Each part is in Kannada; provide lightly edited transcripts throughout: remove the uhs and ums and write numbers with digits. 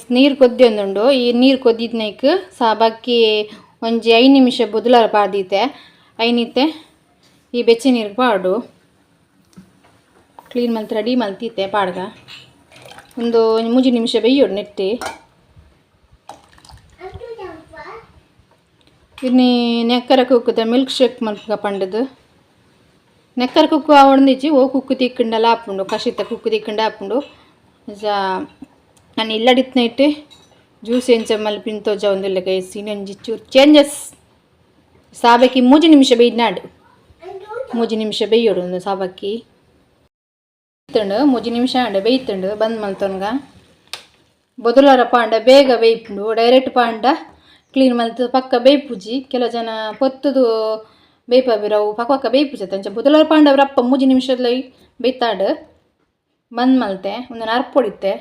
ನೀರು ಕೊದ್ದಿಯೊಂದುಂಡು ಈ ನೀರು ಕೊದ್ದಿದ್ನೈಕ್ ಸಾಬಕ್ಕಿ ಒಂಜಿ 5 ನಿಮಿಷ ಬೊದುಲಾರ ಪಾರ್ದೀತೆ ಐನಿತ್ತೆ ಈ ಬೆಚ್ಚ ನೀರು ಪಾಡು ಕ್ಲೀನ್ ಮಲ್ತ್ ರೆಡಿ ಮಲ್ತೀತೆ ಪಾಡ್ಗ ಒಂದು 3 ನಿಮಿಷ ಬೇಯೋಡು ನೆಟ್ಟಿ ಇನ್ನಿ ನೆಕ್ಕರ ಕುಕ್ಕುದ ಮಿಲ್ಕ್ ಶೇಕ್ ಮಲ್ಕ ಪಂಡದು ನೆಕ್ಕರ ಕುಕ್ಕು ಆವೊಂದಿಜ್ಜಿ ಓ ಕುಕ್ಕು ತಿಕ್ಕಂಡಲ್ಲ ಆಪುಂಡು ಕಷಿತ ಕುಕ್ಕು ತಿಕ್ಕಂಡ ಆಪುಂಡು ನಾನು ಇಲ್ಲಡಿತ್ನೈಟ್ ಜ್ಯೂಸ್ ಎಂಚ ಮಲ್ಪಿನ ತೋಜ ಒಂದಿಲ್ಲ ಗೈಸ್ ಇನ್ನೊಂಜಿ ಚೂರು ಚೇಂಜಸ್ ಸಾಬಕ್ಕಿ 3 ನಿಮಿಷ ಬೇಯ್ನಾಡು 3 ನಿಮಿಷ ಬೇಯೋಡು ಒಂದು ಸಾಬಕ್ಕಿ ಬೇಯ್ತಂಡು 3 ನಿಮಿಷ ಆಂಡ ಬೇಯ್ತಂಡು ಬಂದ್ ಮಲ್ತೊನ್ಗ ಬೊದುಲಾರ ಪಾಂಡ ಬೇಗ ಬೇಯ್ಪುಂಡು ಡೈರೆಕ್ಟ್ ಪಾಂಡ ಕ್ಲೀನ್ ಮಲ್ತು ಪಕ್ಕ ಬೇಯ್ಪುಜಿ ಕೆಲವು ಜನ ಪೊತ್ತುದು ಬೇಯ್ಪಬಿರವು ಪಕ್ಕ ಬೇಯ್ಪುಜಿ ಅಂಚ ಬೊದುಲಾರ ಪಾಂಡ ರಪ್ಪ 3 ನಿಮಿಷದ ಬೇಯ್ತಾಡು ಬಂದ್ ಮಲ್ತೆ ಒಂದು ಅರ್ಪೊಡಿತ್ತೆ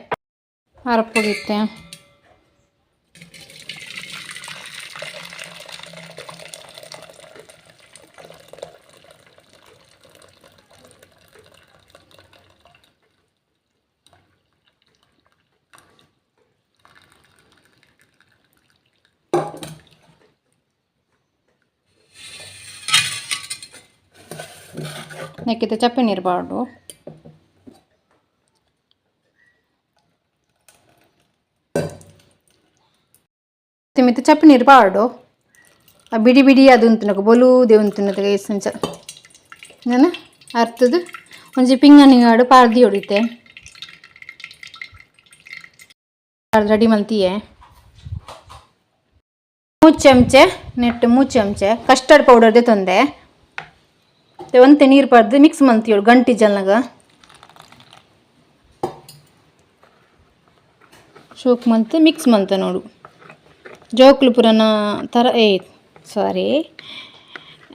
ನೆಕ್ಕಿತ ಚಪ್ಪೆ ನೀರು ಪಾಡು ಮಿತ್ತ ಚಪ್ಪೆ ನೀರು ಪಾಡು ಆ ಬಿಡಿ ಬಿಡಿ ಅದು ಉಂತುನಕ ಬೊಲೂದೆ ಉಂತುನದ ಗೈಸಂಚ ನಾನು ಅರ್ತದು ಒಂಜಿ ಪಿಂಗನಿಗಾಡು ಪಾರ್ದಿ ಹೊಡಿತೆ ರೆಡಿ ಮಲ್ತಿಯೇ 3 ಚಮಚೆ ನೆಟ್ಟು 3 ಚಮಚೆ ಕಸ್ಟರ್ಡ್ ಪೌಡರ್ದೆ ತೊಂದೆ ಒಂತೆ ನೀರು ಪಾಡ್ದು ಮಿಕ್ಸ್ ಮಲ್ತಿಯೋಳು ಗಂಟಿ ಜಲ್ನಾಗ ಶೋಕ್ ಮಲ್ತು ಮಿಕ್ಸ್ ಮಲ್ತ ನೋಡು ಜೋಕ್ಲು ಪುರನ ತರ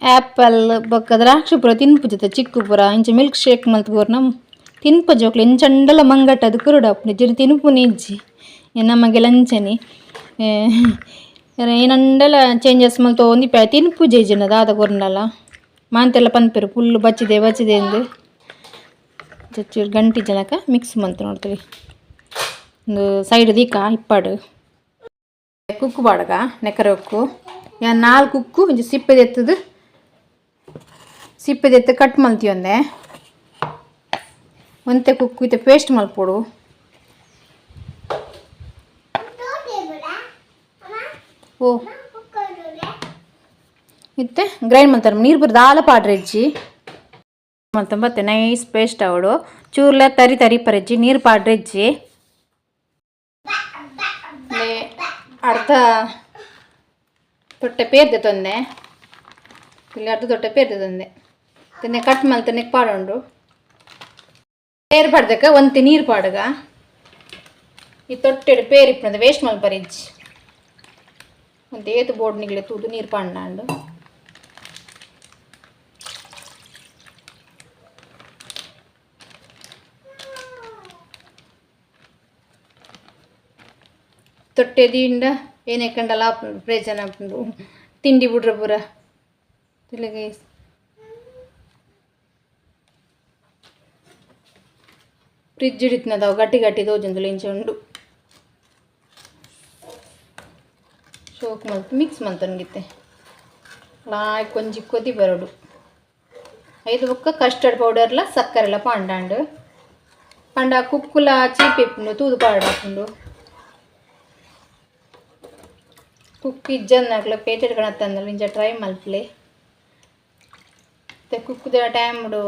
ಆ್ಯಪಲ್ ಬೊಕ್ಕ ದ್ರಾಕ್ಷಿ ಪೂರ ತಿನ್ಪುಜತ ಚಿಕ್ಕು ಪೂರ ಇಂಚ ಮಿಲ್ಕ್ ಶೇಕ್ ಮಲ್ತು ಪೂರ್ನ ತಿನ್ಪ ಜೋಕ್ಲು ಎಂಚಂಡಲ ಮಂಗಟ್ಟ ಅದು ಕುರುಡಪ್ಪು ಜರಿ ತಿನ್ಪು ನಿಜ್ಜಿ ನಮಗೆ ಲಂಚನಿ ಏನಂಡಲ ಚೇಂಜಸ್ ಮಲ್ತು ಒಂದಿಪ್ಪ ತಿನ್ಪು ಜೇಜಿನ ದಾದ ಕೊರ್ನಲ್ಲ ಮಾಂತೆಲ್ಲ ಪನ್ಪೆರು ಫುಲ್ಲು ಬಚ್ಚಿದೆ ಎಂದು ಚೂರು ಗಂಟಿ ಜನಕ ಮಿಕ್ಸ್ ಮಲ್ತು ನೋಡ್ತೀವಿ ಒಂದು ಸೈಡ್ ದೀಕ ಇಪ್ಪಾಡು ಕುಕ್ಕು ಬಾಡಗ ನೆಕ್ಕರ ಉಕ್ಕು ಯಾ 4 ಉಕ್ಕು ಇಂಚ ಸಿಪ್ಪೆದೆತ್ತು ಕಟ್ ಮಲ್ತಿಯೊಂದೆ ಒಂತೆ ಕುಕ್ಕು ಇತ್ತೆ ಪೇಸ್ಟ್ ಮಲ್ಪೊಡು ಓ ಇತ್ತೆ ಗ್ರೈಂಡ್ ಮಾಡ್ತಾರೆ ನೀರು ಬರೋದು ದಾಲ ಪಾಡ್ರೆಜ್ಜಿ ಮತ್ತು ಮತ್ತೆ ನೈಸ್ ಪೇಸ್ಟ್ ಅವಡು ಚೂರ್ಲ ತರಿ ಪರೆಜ್ಜಿ ನೀರು ಪಾಡ್ರೆಜ್ಜಿ ಅರ್ಧ ತೊಟ್ಟೆ ಪೇರ್ದೆ ತೊಂದೆ ಇಲ್ಲಿ ಅರ್ಧ ತೊಟ್ಟೆ ಪೇರ್ದೆ ತೊಂದೆ ತಿನ್ನೆ ಕಟ್ ಮಲ್ತ ನೆಕ್ ಪಾಡೋಂಡು ಪೇರ್ ಪಾಡ್ದಕ್ಕ ಒಂತೆ ನೀರು ಪಾಡಗ ಈ ತೊಟ್ಟೆಡು ಪೇರ್ ಇಪ್ಪದ ವೇಸ್ಟ್ ಮಲ್ಪರಿಜ್ಜಿ ಒಂದು ಏತು ಬೋರ್ಡ್ ನಿಗ್ಲೆ ತೂದು ನೀರು ಪಾಂಡಾಂಡು ತೊಟ್ಟೆ ದಿಂಡ ಏನೇ ಕಂಡಲ್ಲ ಪ್ರಯೋಜನ ಹಾಕೊಂಡು ತಿಂಡಿ ಬಿಡ್ರೆ ಪೂರ ತಿಳಗೆ ಫ್ರಿಜ್ ಹಿಡಿತ್ನದಾವು ಗಟ್ಟಿ ತೋಜಂದುಲು ಇಂಚ ಉಂಡು ಶೋಕ್ ಮಲ್ತು ಮಿಕ್ಸ್ ಮಲ್ತನ್ಗಿತ್ತೆ ಲಾಯ್ ಕೊಂಚಿ ಕೊದಿ ಬರೋಡು 5 ಬೊಕ್ಕ ಕಸ್ಟರ್ಡ್ ಪೌಡರ್ಲ ಸಕ್ಕರೆಲ್ಲ ಪಾಂಡಾಂಡು ಪಂಡ ಕುಕ್ಕುಲ ಚೀಪಿಪ್ಪುಂಡು ತೂದು ಪಾಡಾಪುಂಡು ಕುಕ್ಕು ಇಜ್ಜನ್ನಾಗ್ಲ ಪೇಟೆಡ್ ಕಣತ್ತಂದಳು ಇಂಚ ಟ್ರೈ ಮಲ್ಪಲೆ ಮತ್ತೆ ಕುಕ್ಕುದ ಟೈಮ್ಡು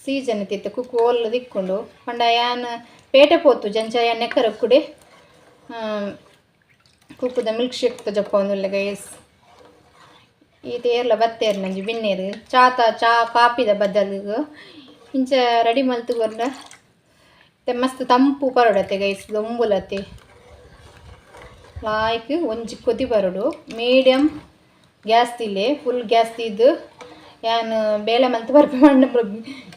ಸೀಸನ್ ಇತ್ತಿತ್ತು ಕುಕ್ಕು ಓಲ್ಲು ದಿಕ್ಕೊಂಡು ಪಂಡ ಯಾನ್ ಪೇಟೆ ಪೋತು ಜಂಚ ಯಾನ್ ನೆಕ್ಕರ ಕುಡೆ ಕುಕ್ಕುದ ಮಿಲ್ಕ್ ಶೇಕ್ ಜಪ್ಪ ಒಂದುಲ್ಲೆ ಗೈಸ್ ಈ ತೇರ್ಲ ಬತ್ತೇರು ನಂಜಿ ಬಿನ್ನೇರು ಚಾ ಕಾಪಿದ ಬದಲಿಗೆ ಇಂಚ ರೆಡಿ ಮಲ್ತುಕೊಂಡ ಮಸ್ತ್ ತಂಪು ಪರೋಡತ್ತೆ ಗೈಸ್ ದೊಂಬುಲತ್ತೆ ಲಾಯ್ಕ್ ಒಂಜಿ ಕೊದಿ ಬರೋಡು ಮೀಡಿಯಮ್ ಗ್ಯಾಸ್ ತಿಲ್ಲೆ ಫುಲ್ ಗ್ಯಾಸ್ ತಿದ್ದು ಯಾನು ಬೇಳೆ ಮಲ್ತು ಬರ್ಪೆ ಮಂಡ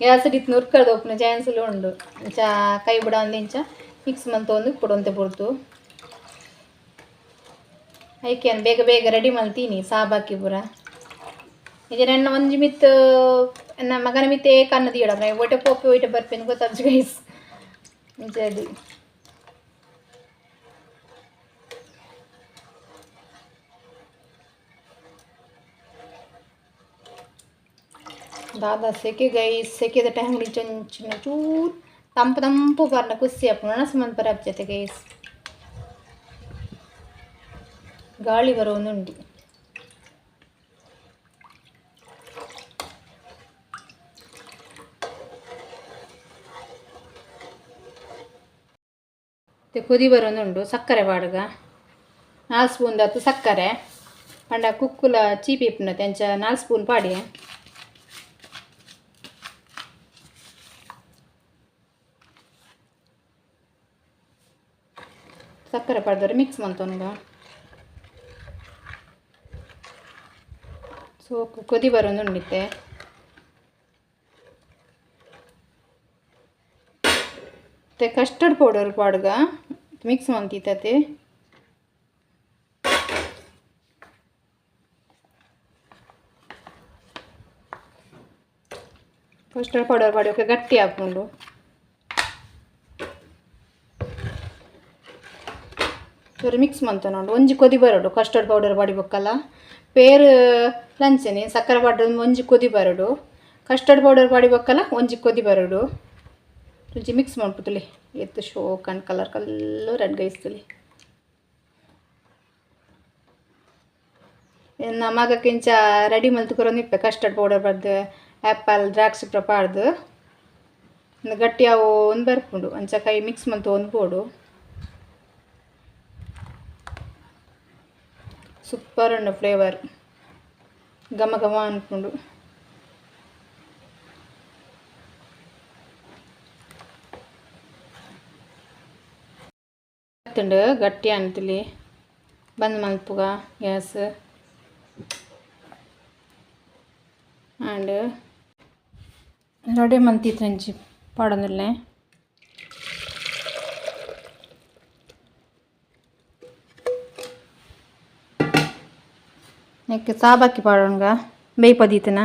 ಗ್ಯಾಸ್ ಇಟ್ಟು ನುರ್ಕದು ಒಪ್ಪನ ಚಾನ್ಸಲ್ಲಿ ಉಂಡು ಇಂಚ ಕೈ ಬಿಡ ಒಂದು ಇಂಚ ಮಿಕ್ಸ್ ಮಲ್ತು ಒಂದು ಕೊಡೊಂತೆ ಪುರ್ತು ಐಕೇನು ಬೇಗ ರೆಡಿ ಮಲ್ತೀನಿ ಸಾಬಾಕಿ ಪೂರ ಈಗ ನನ್ನ ಒಂಜಿ ಮಿತ್ತು ನನ್ನ ಮಗನ ಮಿತ್ತೆ ಕಣ್ಣು ತೀಡ ಒಟ್ಟೆ ಪೋಪಿ ಒಯ್ಟೆ ಬರ್ಪೇನು ಗೊತ್ತಾಗ್ಜು ಗೈಸ್ ಇಂಚ ಅದು दादा सेके गैस सेकेದ ಟೈಮ್ಲಿ ಚಂಚಿನ ಚೂರು ತಂಪು ತಂಪು ಬರ್ನ ಕುಸಿ ಹಾಕೋಣ ಸುಮ್ಮನೆ ಬರಬ್ ಜೊತೆ ಗೈಸ್ ಗಾಳಿ ಬರೋ ಒಂದುಂಟು ಕುದಿ ಬರೋದುಂಡು ಸಕ್ಕರೆ ಪಾಡ್ಗ 4 ಸ್ಪೂನ್ ದತ್ತು ಸಕ್ಕರೆ ಪಂಡ ಕುಕ್ಕುಲ ಚೀಪಿ ಇಪ್ಪುನ ತೆಂಚ 4 ಸ್ಪೂನ್ ಪಾಡಿ ಸಕ್ಕರೆ ಪಾಡ್ದವ್ರೆ ಮಿಕ್ಸ್ ಮಂತೊಂಗ ಸೊ ಕುದಿ ಬರೋದುಂಡಿತ್ತೆ ಮತ್ತೆ ಕಸ್ಟರ್ಡ್ ಪೌಡರ್ ಪಾಡ್ಗ ಮಿಕ್ಸ್ ಮಂತಿತ್ತತೆ ಕಸ್ಟರ್ಡ್ ಪೌಡರ್ ಪಾಡಿ ಗಟ್ಟಿ ಹಾಕ್ಕೊಂಡು ಸರಿ ಮಿಕ್ಸ್ ಮಂತ ನೋಡು ಒಂಜಿ ಕೊದಿ ಬರಡು ಕಸ್ಟರ್ಡ್ ಪೌಡರ್ ಪಾಡಿಬೇಕಲ್ಲ ಪೇರು ಲಂಚನೆ ಸಕ್ಕರೆ ಪಾಡ್ದು ಒಂಜಿ ಕೊದಿ ಬರಡು ಕಸ್ಟರ್ಡ್ ಪೌಡರ್ ಪಾಡಿಬೇಕಲ್ಲ ಒಂಜಿ ಕೊದಿ ಬರಡು ಒಂಜಿ ಮಿಕ್ಸ್ ಮಾಡ್ಬಿಡ್ತಲಿ ಎತ್ತು ಶೋ ಕಣ್ ಕಲರ್ ರೆಡ್ ಗೈಸ್ತಲಿ ನಮಗ ಇಂಚ ರೆಡಿ ಮಲ್ತುಕೊರೋದು ಇಪ್ಪೆ ಕಸ್ಟರ್ಡ್ ಪೌಡರ್ ಬರ್ದು ಆ್ಯಪಲ್ ದ್ರಾಕ್ಷಿ ಪಾಡ್ದು ಒಂದು ಗಟ್ಟಿ ಅವು ಒಂದು ಬರ್ಪುಂಡು ಅಂಚ ಕೈ ಮಿಕ್ಸ್ ಮಂತು ಒಂದು ಬೋಡು ಸೂಪರ್ ಉಂಡು ಫ್ಲೇವರ್ ಘಮ ಘಮ ಅನ್ಕೊಂಡು ಗಟ್ಟಿ ಅಂತಿಲಿ ಬಂದ್ ಮಲ್ಪುಗ ಗ್ಯಾಸ್ ಆ್ಯಂಡ್ ರೆಡಿ ಮಂತಿತ್ತಂಚಿ ಪಾಡೋದಿಲ್ಲೇ ನೆಕ್ ಸಾಬಾಕಿ ಪಾಡೋಣ ಬೇಯ್ಪದೀತನ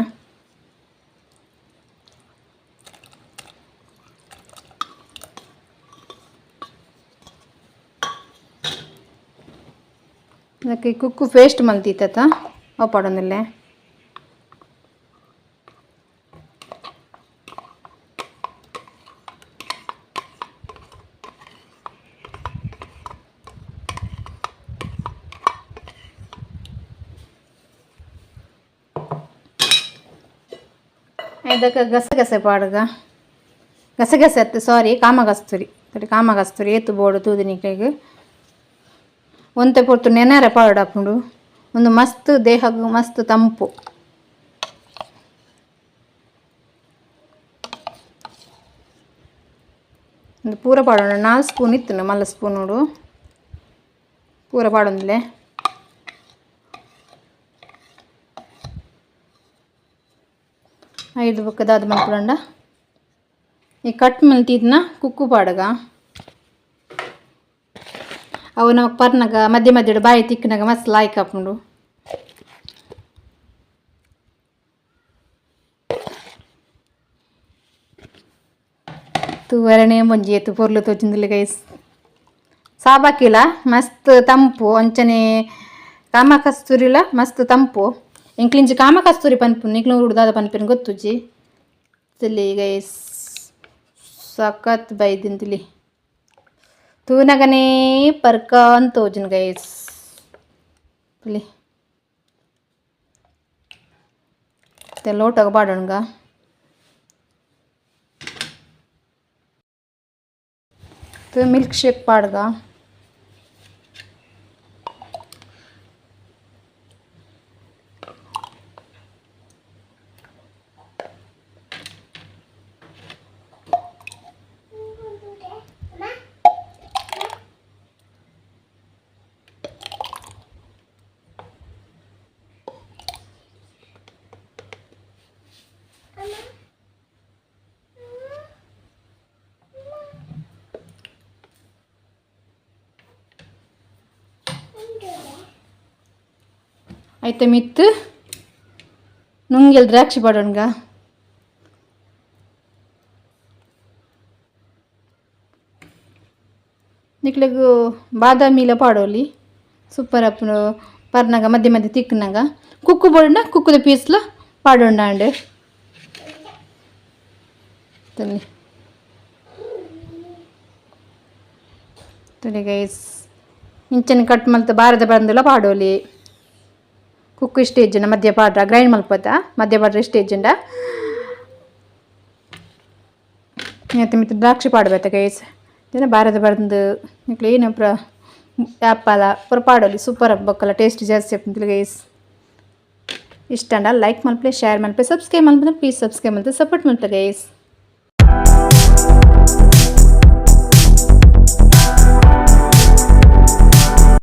ಅದಕ್ಕೆ ಕುಕ್ಕು ಪೇಸ್ಟ್ ಮಲ್ತಿತ್ತ ಅವು ಪಾಡೋದಿಲ್ಲೇ ಇದಕ್ಕೆ ಗಸಗಸೆ ಪಾಡ್ಗ ಗಸಗಸೆ ಅತ್ತು ಸಾರಿ ಕಾಮಗಸ್ತೂರಿ ಕಾಮಗಸ್ತೂರಿ ಏತು ಬೋಡು ತೂದಿನಿಕೆಗೆ ಒಂತೆ ಪೊರ್ತು ನೆನೆರೆ ಪಾಡು ಹಾಕೊಂಡು ಒಂದು ಮಸ್ತ್ ದೇಹಕ್ಕೆ ಮಸ್ತ್ ತಂಪು ಒಂದು ಪೂರ ಪಾಡೋಣ 4 ಸ್ಪೂನ್ ಇತ್ತು ಮಲ್ಲ ಸ್ಪೂನ್ ನೋಡು ಪೂರ ಪಾಡೊಂದಿಲ್ಲೇ ಐದು ಬಕ್ಕದಾದ ಮಲ್ಪುಂಡ ಈ ಕಟ್ ಮಲ್ತಿದ್ನ ಕುಕ್ಕು ಪಾಡಗ ಅವು ನಾವು ಪರ್ನಗ ಮಧ್ಯೆ ಮಧ್ಯೆ ಬಾಯಿ ತಿಕ್ಕನಾಗ ಮಸ್ತ್ ಲಾಯ್ಕ್ ಹಾಕೊಂಡು ತೂವರಣೆ ಮುಂಜಿ ಎತ್ತು ಪೊರ್ಲು ತೋಚಿಂದಿಲ್ಲ ಗೈಸ್ ಸಾಬಾಕಿಲ್ಲ ಮಸ್ತ್ ತಂಪು ಅಂಚನೆ ಕಾಮ ಕಸ್ತೂರಿಲ ಮಸ್ತ್ ತಂಪು ಇಂಕ್ಲಿಂಚಿ ಕಾಮ ಕಸ್ತೂರಿ ಪನ್ಪು ನಿಕ್ಲು ಹುಡ್ದಾದ ಪನ್ಪಿನ ಗೊತ್ತುಜಿ ತಿಳಿ ಗೈಸ್ ಸಖತ್ ಬೈದಿಂತಿಲಿ ತೂನಗನೇ ಪರ್ಕ ಅಂತೋಜನ್ ಗೈಸ್ ತಿಳಿ ಲೋಟಗ ಪಾಡೋಣಗ ಮಿಲ್ಕ್ ಶೇಕ್ ಪಾಡ್ಗ అయితే మిత్తు ನುಂಗೆಲ್ ದ್ರಾಕ್ಷಿ ಪಾಡೋಣಗ ನಿಕ್ಲೆಗು ಬಾದಾಮಿಲ ಪಾಡೋಲಿ ಸೂಪರ್ ಅಪ್ಪನು ಪರ್ನಾಗ ಮಧ್ಯೆ ಮಧ್ಯೆ ತಿಕ್ಕನಾಗ ಕುಕ್ಕು ಬೋಡಣ ಕುಕ್ಕುದ ಪೀಸ್ಲ ಪಾಡೋಣ ಅಂಡ್ ತಲೆ ಗೈಸ್ ಇಂಚನೆ ಕಟ್ ಮಲ್ತ ಬಾರದ ಬಂದಲ್ಲ ಪಾಡೋಲಿ ಕುಕ್ಕು ಸ್ಟೇಜ್ ಮಧ್ಯ ಪಾಡ್ರ ಗ್ರೈಂಡ್ ಮಲ್ಪತ್ತ ಮಧ್ಯ ಪಾಡ್ರ ಸ್ಟೇಜ್ ಉಂಡ ಮಿತ್ತ ದ್ರಾಕ್ಷಿ ಪಾಡ್ಬೇತ ಗೈಸ್ ಜನ ಬಾರದ ಬಂದು ಏನು ಆ್ಯಪಲ ಪುರ ಪಾಡೋಲಿ ಸೂಪರ್ ಬಕ್ಕಲ್ಲ ಟೇಸ್ಟ್ ಜಾಸ್ತಿ ಆಗ್ತದೆ ಗೈಸ್ ಇಷ್ಟ like Malpe share Malpe subscribe Malpe please subscribe Malpe support Malpe guys